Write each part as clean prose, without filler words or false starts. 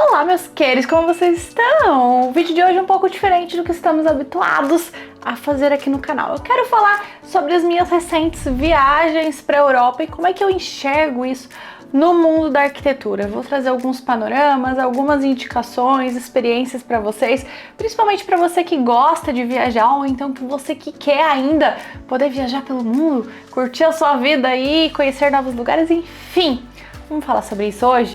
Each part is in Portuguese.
Olá, meus queridos, como vocês estão? O vídeo de hoje é um pouco diferente do que estamos habituados a fazer aqui no canal. Eu quero falar sobre as minhas recentes viagens para a Europa e como é que eu enxergo isso no mundo da arquitetura. Eu vou trazer alguns panoramas, algumas indicações, experiências para vocês, principalmente para você que gosta de viajar ou então que você que quer ainda poder viajar pelo mundo, curtir a sua vida aí, conhecer novos lugares, enfim. Vamos falar sobre isso hoje?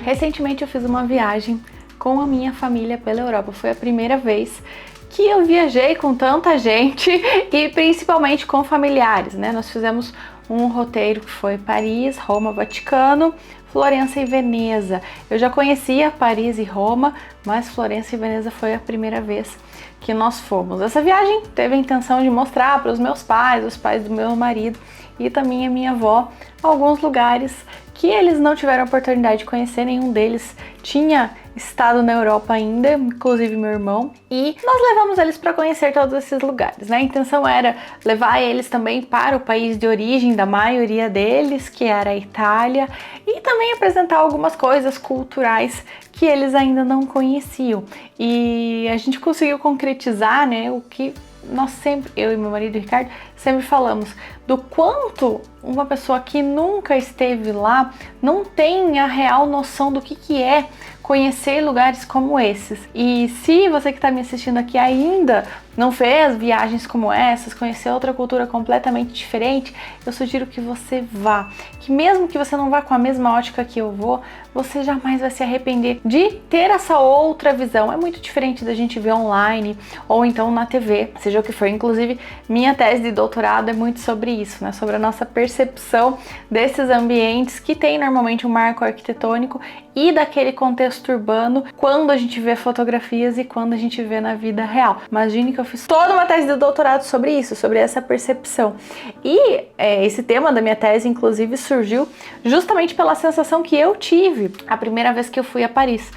Recentemente eu fiz uma viagem com a minha família pela Europa. Foi a primeira vez que eu viajei com tanta gente e principalmente com familiares, né? Nós fizemos um roteiro que foi Paris, Roma, Vaticano, Florença e Veneza. Eu já conhecia Paris e Roma, mas Florença e Veneza foi a primeira vez que nós fomos. Essa viagem teve a intenção de mostrar para os meus pais, os pais do meu marido e também a minha avó, alguns lugares que eles não tiveram a oportunidade de conhecer, nenhum deles tinha estado na Europa ainda, inclusive meu irmão, e nós levamos eles para conhecer todos esses lugares, né? A intenção era levar eles também para o país de origem da maioria deles, que era a Itália, e também apresentar algumas coisas culturais que eles ainda não conheciam. E a gente conseguiu concretizar, né, o que nós sempre, eu e meu marido Ricardo, sempre falamos do quanto uma pessoa que nunca esteve lá não tem a real noção do que é conhecer lugares como esses. E se você que está me assistindo aqui ainda não fez viagens como essas, conhecer outra cultura completamente diferente, eu sugiro que você vá. Que mesmo que você não vá com a mesma ótica que eu vou, você jamais vai se arrepender de ter essa outra visão. É muito diferente da gente ver online ou então na TV, seja o que for. Inclusive, minha tese de doutorado é muito sobre isso, né? Sobre a nossa percepção desses ambientes que tem normalmente um marco arquitetônico e daquele contexto urbano quando a gente vê fotografias e quando a gente vê na vida real. Imagine que eu fiz toda uma tese de doutorado sobre isso, sobre essa percepção. E esse tema da minha tese, inclusive, surgiu justamente pela sensação que eu tive a primeira vez que eu fui a Paris.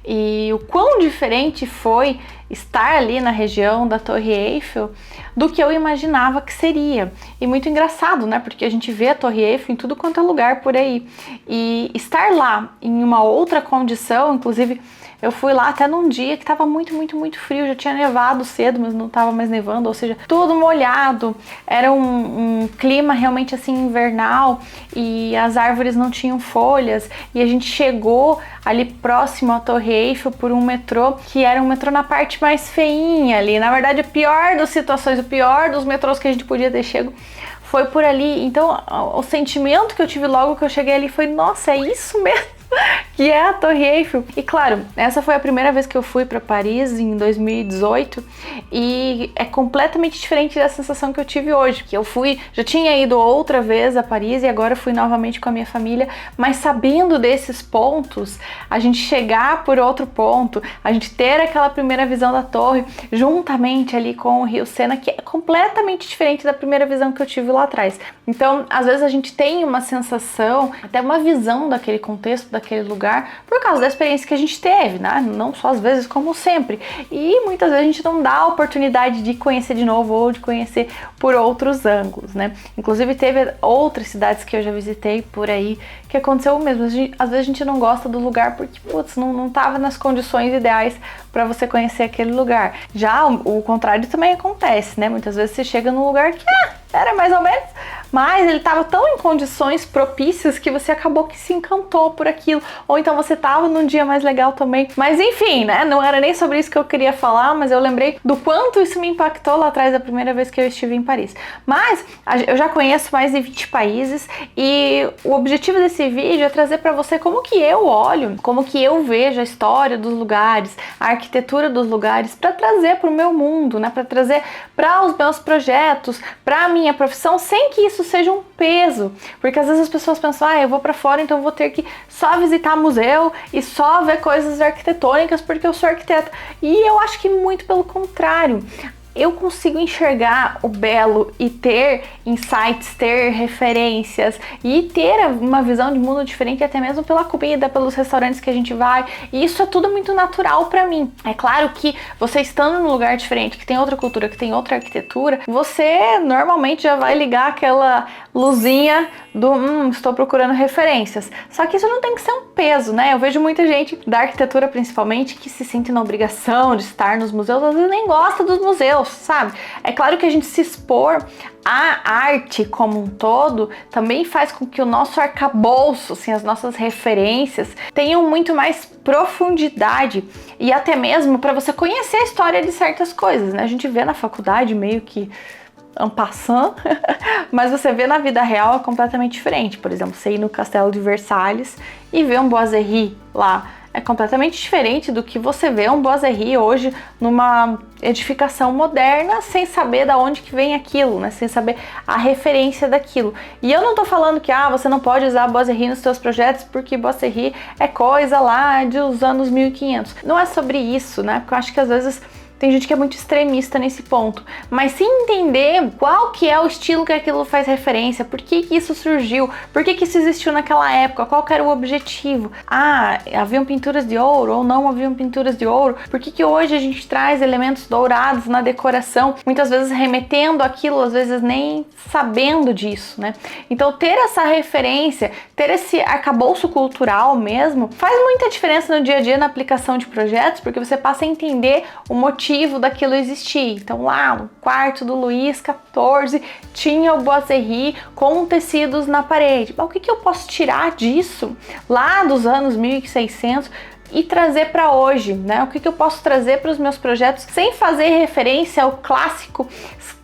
E o quão diferente foi estar ali na região da Torre Eiffel do que eu imaginava que seria. E muito engraçado, né? Porque a gente vê a Torre Eiffel em tudo quanto é lugar por aí. E estar lá em uma outra condição, inclusive eu fui lá até num dia que estava muito frio, já tinha nevado cedo, mas não estava mais nevando, ou seja, tudo molhado, era um clima realmente assim invernal e as árvores não tinham folhas e a gente chegou ali próximo à Torre Eiffel por um metrô que era um metrô na parte mais feinha ali, na verdade a pior das situações, o pior dos metrôs que a gente podia ter chego foi por ali. Então o sentimento que eu tive logo que eu cheguei ali foi, nossa, é isso mesmo que é a Torre Eiffel. E claro, essa foi a primeira vez que eu fui para Paris em 2018 e é completamente diferente da sensação que eu tive hoje, que eu fui, já tinha ido outra vez a Paris e agora fui novamente com a minha família, mas sabendo desses pontos, a gente chegar por outro ponto, a gente ter aquela primeira visão da torre, juntamente ali com o Rio Sena, que é completamente diferente da primeira visão que eu tive lá atrás. Então, às vezes a gente tem uma sensação, até uma visão daquele contexto, daquele lugar, por causa da experiência que a gente teve, né? Não só às vezes, como sempre. E muitas vezes a gente não dá a oportunidade de conhecer de novo ou de conhecer por outros ângulos, né? Inclusive teve outras cidades que eu já visitei por aí que aconteceu o mesmo. Às vezes a gente não gosta do lugar porque, putz, não tava nas condições ideais para você conhecer aquele lugar. Já o contrário também acontece, né? Muitas vezes você chega num lugar que era mais ou menos, mas ele estava tão em condições propícias que você acabou que se encantou por aquilo, ou então você estava num dia mais legal também. Mas enfim, né, não era nem sobre isso que eu queria falar, mas eu lembrei do quanto isso me impactou lá atrás da primeira vez que eu estive em Paris. Mas eu já conheço mais de 20 países e o objetivo desse vídeo é trazer para você como que eu olho, como que eu vejo a história dos lugares, a arquitetura dos lugares, para trazer para o meu mundo, né, para trazer para os meus projetos, para a minha profissão, sem que isso seja um peso, porque às vezes as pessoas pensam, eu vou para fora, então eu vou ter que só visitar museu e só ver coisas arquitetônicas porque eu sou arquiteta. E eu acho que muito pelo contrário. Eu consigo enxergar o belo e ter insights, ter referências e ter uma visão de mundo diferente até mesmo pela comida, pelos restaurantes que a gente vai. E isso é tudo muito natural pra mim. É claro que você estando num lugar diferente, que tem outra cultura, que tem outra arquitetura, você normalmente já vai ligar aquela luzinha estou procurando referências. Só que isso não tem que ser um peso, né? Eu vejo muita gente da arquitetura, principalmente, que se sente na obrigação de estar nos museus, às vezes nem gosta dos museus, sabe? É claro que a gente se expor à arte como um todo também faz com que o nosso arcabouço, assim, as nossas referências tenham muito mais profundidade e até mesmo para você conhecer a história de certas coisas, né? A gente vê na faculdade meio que en passant, mas você vê na vida real é completamente diferente. Por exemplo, você ir no Castelo de Versalhes e ver um Boiseries lá é completamente diferente do que você vê um Boiseries hoje numa edificação moderna sem saber de onde que vem aquilo, né? Sem saber a referência daquilo. E eu não tô falando que você não pode usar Boiseries nos seus projetos porque Boiseries é coisa lá dos anos 1500. Não é sobre isso, né? Porque eu acho que às vezes tem gente que é muito extremista nesse ponto, mas se entender qual que é o estilo que aquilo faz referência, por que que isso surgiu, por que que isso existiu naquela época, qual que era o objetivo, haviam pinturas de ouro ou não haviam pinturas de ouro, por que que hoje a gente traz elementos dourados na decoração, muitas vezes remetendo aquilo, às vezes nem sabendo disso, né? Então ter essa referência, ter esse arcabouço cultural mesmo, faz muita diferença no dia a dia na aplicação de projetos, porque você passa a entender o motivo daquilo existir. Então lá no quarto do Luís XIV tinha o Boiseries com tecidos na parede. O que que eu posso tirar disso lá dos anos 1600 e trazer para hoje, né? O que que eu posso trazer para os meus projetos sem fazer referência ao clássico,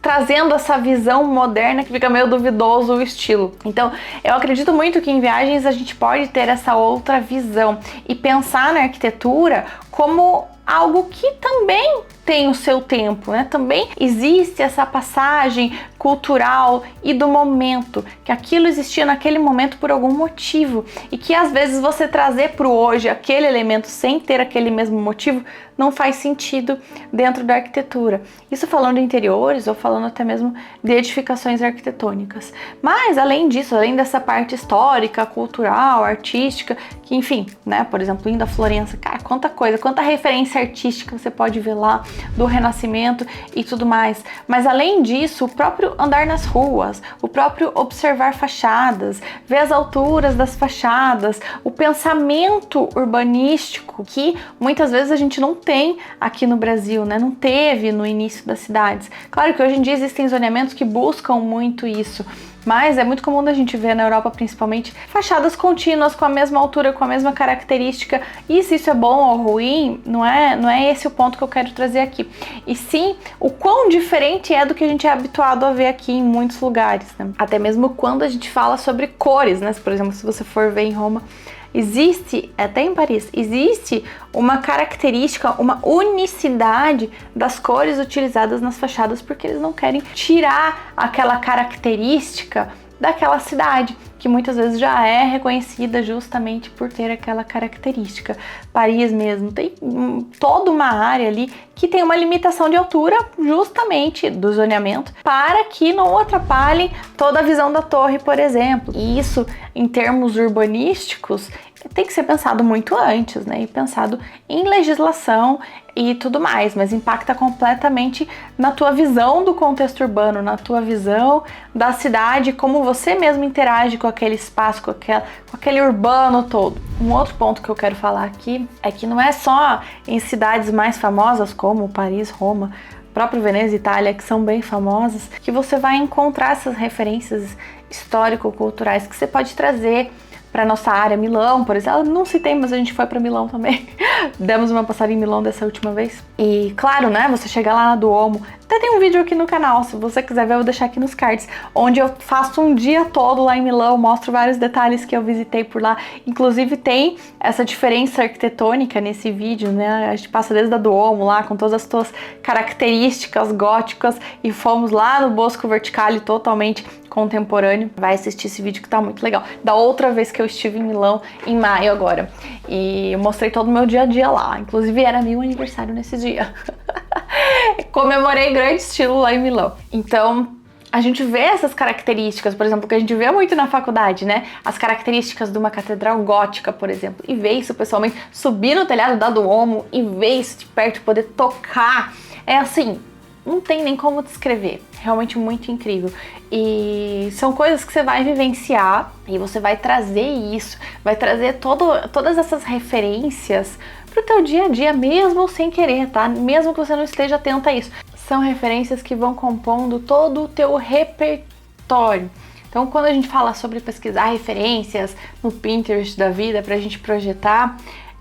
trazendo essa visão moderna que fica meio duvidoso o estilo. Então, eu acredito muito que em viagens a gente pode ter essa outra visão e pensar na arquitetura como algo que também tem o seu tempo, né? Também existe essa passagem cultural e do momento, que aquilo existia naquele momento por algum motivo e que às vezes você trazer para o hoje aquele elemento sem ter aquele mesmo motivo não faz sentido dentro da arquitetura. Isso falando de interiores ou falando até mesmo de edificações arquitetônicas. Mas além disso, além dessa parte histórica, cultural, artística, que enfim, né? Por exemplo, indo a Florença, cara, quanta coisa, quanta referência artística você pode ver lá do Renascimento e tudo mais. Mas além disso, o próprio andar nas ruas, o próprio observar fachadas, ver as alturas das fachadas, o pensamento urbanístico que muitas vezes a gente não tem aqui no Brasil, né? Não teve no início das cidades. Claro que hoje em dia existem zoneamentos que buscam muito isso, mas é muito comum a gente ver na Europa, principalmente, fachadas contínuas com a mesma altura, com a mesma característica. E se isso é bom ou ruim, não é esse o ponto que eu quero trazer aqui. E sim, o quão diferente é do que a gente é habituado a ver aqui em muitos lugares, né? Até mesmo quando a gente fala sobre cores, né? Por exemplo, se você for ver em Roma, existe, até em Paris, existe uma característica, uma unicidade das cores utilizadas nas fachadas, porque eles não querem tirar aquela característica daquela cidade, que muitas vezes já é reconhecida justamente por ter aquela característica. Paris mesmo tem toda uma área ali que tem uma limitação de altura justamente do zoneamento para que não atrapalhem toda a visão da torre, por exemplo. E isso, em termos urbanísticos, tem que ser pensado muito antes, né? E pensado em legislação e tudo mais, mas impacta completamente na tua visão do contexto urbano, na tua visão da cidade, como você mesmo interage com aquele espaço, com aquele urbano todo. Um outro ponto que eu quero falar aqui é que não é só em cidades mais famosas como Paris, Roma, próprio Veneza e Itália, que são bem famosas, que você vai encontrar essas referências histórico-culturais que você pode trazer para nossa área. Milão, por exemplo, não citei, mas a gente foi para Milão também. Demos uma passada em Milão dessa última vez. E claro, né, você chega lá na Duomo, até tem um vídeo aqui no canal, se você quiser ver eu vou deixar aqui nos cards, onde eu faço um dia todo lá em Milão, mostro vários detalhes que eu visitei por lá. Inclusive tem essa diferença arquitetônica nesse vídeo, né, a gente passa desde a Duomo lá, com todas as suas características góticas, e fomos lá no Bosco Verticale totalmente contemporâneo. Vai assistir esse vídeo que tá muito legal. Da outra vez que eu estive em Milão, em maio agora. E eu mostrei todo o meu dia a dia lá. Inclusive era meu aniversário nesse dia. Comemorei grande estilo lá em Milão. Então, a gente vê essas características, por exemplo, que a gente vê muito na faculdade, né? As características de uma catedral gótica, por exemplo. E ver isso pessoalmente, subir no telhado da Duomo e ver isso de perto, poder tocar. É assim, não tem nem como descrever. realmente muito incrível. E são coisas que você vai vivenciar e você vai trazer isso, vai trazer todas essas referências pro teu dia a dia, mesmo sem querer, tá? Mesmo que você não esteja atento a isso. São referências que vão compondo todo o teu repertório. Então, quando a gente fala sobre pesquisar referências no Pinterest da vida pra gente projetar,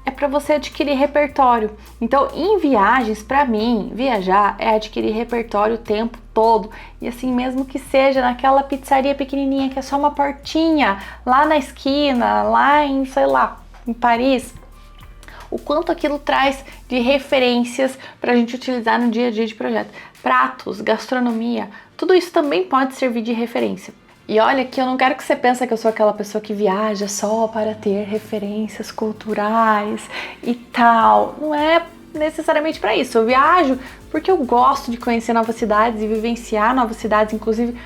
é para você adquirir repertório. Então, em viagens, para mim, viajar é adquirir repertório o tempo todo. E assim, mesmo que seja naquela pizzaria pequenininha que é só uma portinha lá na esquina, lá em, sei lá, em Paris, o quanto aquilo traz de referências para a gente utilizar no dia a dia de projeto. Pratos, gastronomia, tudo isso também pode servir de referência. E olha que eu não quero que você pense que eu sou aquela pessoa que viaja só para ter referências culturais e tal. Não é necessariamente para isso. Eu viajo porque eu gosto de conhecer novas cidades e vivenciar novas cidades. Inclusive,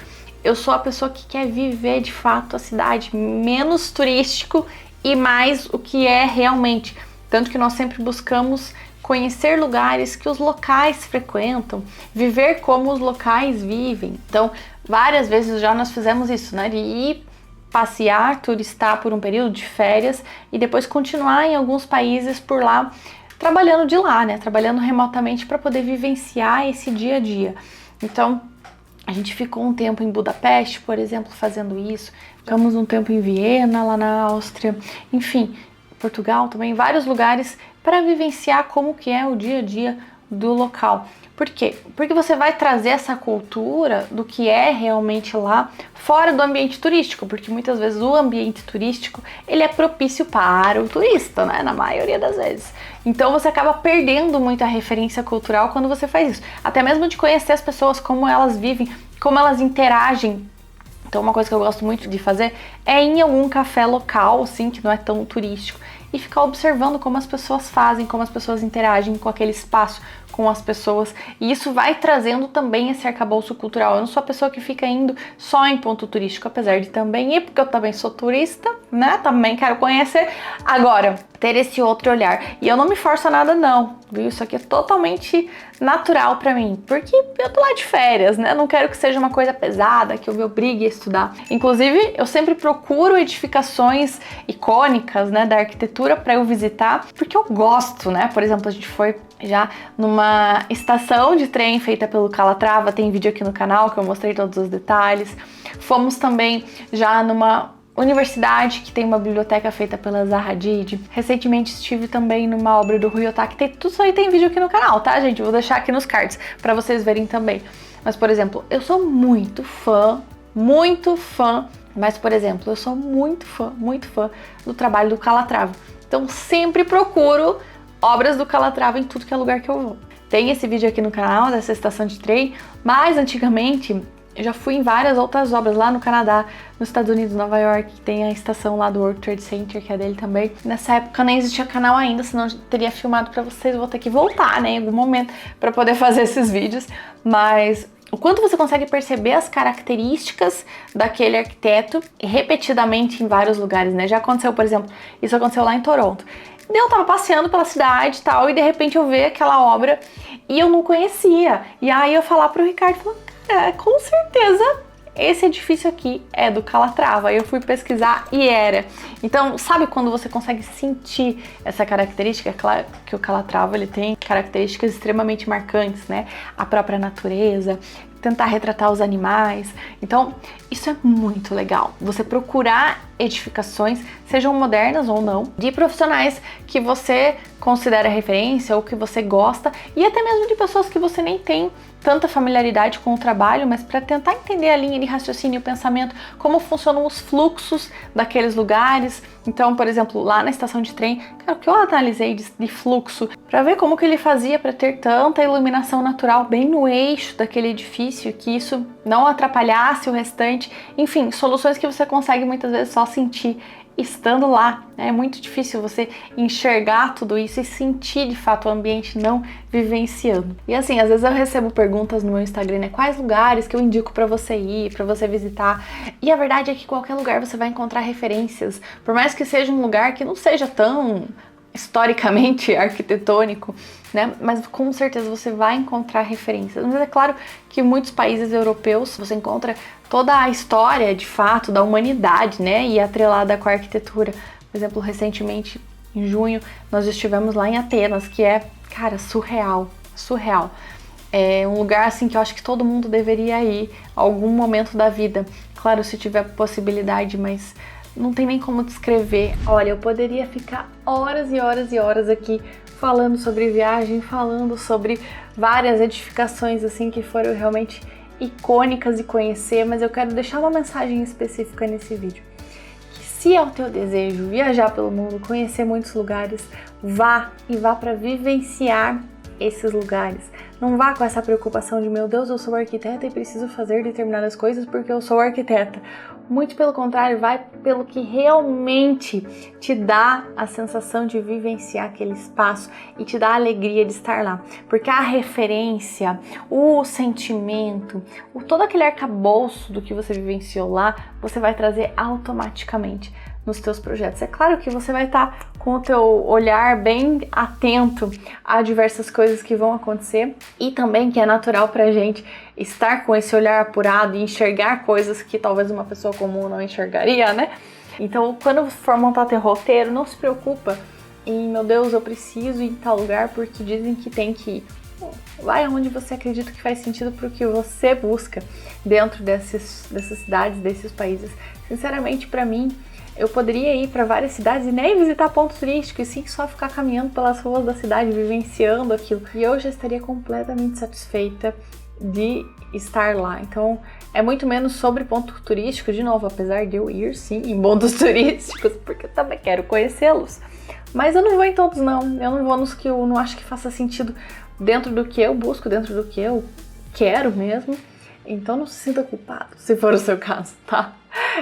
eu sou a pessoa que quer viver de fato a cidade, menos turístico e mais o que é realmente. Tanto que nós sempre buscamos conhecer lugares que os locais frequentam, viver como os locais vivem. Então, várias vezes já nós fizemos isso, né? De ir passear, turistar por um período de férias e depois continuar em alguns países por lá, trabalhando de lá, né? Trabalhando remotamente para poder vivenciar esse dia a dia. Então, a gente ficou um tempo em Budapeste, por exemplo, fazendo isso. Ficamos um tempo em Viena, lá na Áustria. Enfim, Portugal também, vários lugares para vivenciar como que é o dia a dia do local. Por quê? Porque você vai trazer essa cultura do que é realmente lá fora do ambiente turístico, porque muitas vezes o ambiente turístico ele é propício para o turista, né? Na maioria das vezes. Então você acaba perdendo muita referência cultural quando você faz isso. Até mesmo de conhecer as pessoas, como elas vivem, como elas interagem. Então uma coisa que eu gosto muito de fazer é ir em algum café local, assim, que não é tão turístico, e ficar observando como as pessoas fazem, como as pessoas interagem com aquele espaço, com as pessoas, e isso vai trazendo também esse arcabouço cultural. Eu não sou a pessoa que fica indo só em ponto turístico, apesar de também ir, porque eu também sou turista, né? Também quero conhecer. Agora, ter esse outro olhar. E eu não me forço a nada não, viu? Isso aqui é totalmente natural pra mim, porque eu tô lá de férias, né? Eu não quero que seja uma coisa pesada, que eu me obrigue a estudar. Inclusive, eu sempre procuro edificações icônicas, né, da arquitetura para eu visitar, porque eu gosto, né? Por exemplo, a gente foi já numa estação de trem feita pelo Calatrava, tem vídeo aqui no canal que eu mostrei todos os detalhes. Fomos também já numa universidade que tem uma biblioteca feita pela Zaha Hadid. Recentemente estive também numa obra do Rui Otaki. Tudo isso aí tem vídeo aqui no canal, tá, gente? Eu vou deixar aqui nos cards para vocês verem também. Mas, por exemplo, eu sou muito fã, mas, por exemplo, eu sou muito fã do trabalho do Calatrava. Então, sempre procuro obras do Calatrava em tudo que é lugar que eu vou. Tem esse vídeo aqui no canal dessa estação de trem, mas antigamente eu já fui em várias outras obras lá no Canadá, nos Estados Unidos, Nova York, que tem a estação lá do World Trade Center, que é dele também. Nessa época nem existia canal ainda, senão eu teria filmado pra vocês. Eu vou ter que voltar, né, em algum momento pra poder fazer esses vídeos. Mas o quanto você consegue perceber as características daquele arquiteto repetidamente em vários lugares, né? Já aconteceu, por exemplo, isso aconteceu lá em Toronto. Eu tava passeando pela cidade e tal, e de repente eu vi aquela obra e eu não conhecia. E aí eu falar pro Ricardo, cara, com certeza esse edifício aqui é do Calatrava. Aí eu fui pesquisar e era. Então, sabe quando você consegue sentir essa característica? É claro que o Calatrava, ele tem características extremamente marcantes, né? A própria natureza, tentar retratar os animais. Então, isso é muito legal. Você procurar edificações, sejam modernas ou não, de profissionais que você considera referência ou que você gosta, e até mesmo de pessoas que você nem tem tanta familiaridade com o trabalho, mas para tentar entender a linha de raciocínio e o pensamento, como funcionam os fluxos daqueles lugares. Então, por exemplo, lá na estação de trem, cara, o que eu analisei de fluxo, para ver como que ele fazia para ter tanta iluminação natural bem no eixo daquele edifício, que isso não atrapalhasse o restante. Enfim, soluções que você consegue muitas vezes só sentir estando lá. É muito difícil você enxergar tudo isso e sentir de fato o ambiente, não vivenciando. E assim, às vezes eu recebo perguntas no meu Instagram, né? Quais lugares que eu indico para você ir, para você visitar? E a verdade é que qualquer lugar você vai encontrar referências. Por mais que seja um lugar que não seja tão historicamente arquitetônico, né? Mas com certeza você vai encontrar referências. Mas é claro que em muitos países europeus você encontra toda a história, de fato, da humanidade, né? E atrelada com a arquitetura. Por exemplo, recentemente, em junho, nós estivemos lá em Atenas, que é, cara, surreal, surreal. É um lugar, assim, que eu acho que todo mundo deveria ir a algum momento da vida. Claro, se tiver possibilidade, mas não tem nem como descrever. Olha, eu poderia ficar horas e horas e horas aqui falando sobre viagem, falando sobre várias edificações, assim, que foram realmente icônicas de conhecer, mas eu quero deixar uma mensagem específica nesse vídeo. Se é o teu desejo viajar pelo mundo, conhecer muitos lugares, vá para vivenciar esses lugares. Não vá com essa preocupação de, meu Deus, eu sou arquiteta e preciso fazer determinadas coisas porque eu sou arquiteta. Muito pelo contrário, vai pelo que realmente te dá a sensação de vivenciar aquele espaço e te dá a alegria de estar lá. Porque a referência, o sentimento, todo aquele arcabouço do que você vivenciou lá, você vai trazer automaticamente nos teus projetos. É claro que você vai estar com o teu olhar bem atento a diversas coisas que vão acontecer e também que é natural pra gente estar com esse olhar apurado e enxergar coisas que talvez uma pessoa comum não enxergaria, né? Então, quando for montar teu roteiro, não se preocupa em, meu Deus, eu preciso ir em tal lugar porque dizem que tem que ir. Vai onde você acredita que faz sentido pro que você busca dentro dessas cidades, desses países. Sinceramente, pra mim, eu poderia ir para várias cidades e nem visitar pontos turísticos, e sim só ficar caminhando pelas ruas da cidade, vivenciando aquilo. E eu já estaria completamente satisfeita de estar lá. Então, é muito menos sobre ponto turístico, de novo, apesar de eu ir, sim, em pontos turísticos, porque eu também quero conhecê-los. Mas eu não vou em todos, não. Eu não vou nos que eu não acho que faça sentido dentro do que eu busco, dentro do que eu quero mesmo. Então, não se sinta culpado, se for o seu caso, tá?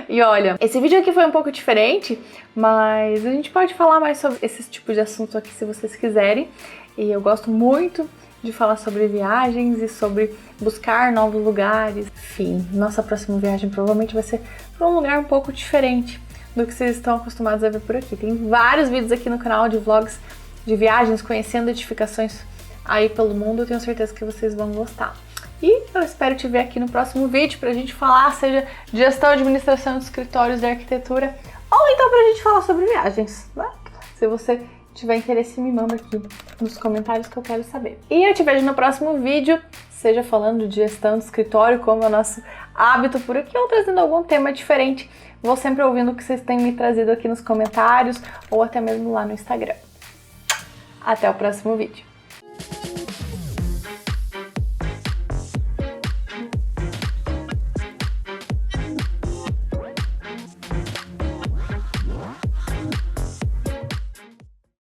E olha, esse vídeo aqui foi um pouco diferente, mas a gente pode falar mais sobre esse tipo de assunto aqui se vocês quiserem. E eu gosto muito de falar sobre viagens e sobre buscar novos lugares. Enfim, nossa próxima viagem provavelmente vai ser para um lugar um pouco diferente do que vocês estão acostumados a ver por aqui. Tem vários vídeos aqui no canal de vlogs de viagens, conhecendo edificações aí pelo mundo. Eu tenho certeza que vocês vão gostar. E eu espero te ver aqui no próximo vídeo pra gente falar, seja de gestão e administração de escritórios de arquitetura, ou então pra gente falar sobre viagens, né? Se você tiver interesse, me manda aqui nos comentários que eu quero saber. E eu te vejo no próximo vídeo, seja falando de gestão de escritório, como é o nosso hábito por aqui, ou trazendo algum tema diferente. Vou sempre ouvindo o que vocês têm me trazido aqui nos comentários, ou até mesmo lá no Instagram. Até o próximo vídeo.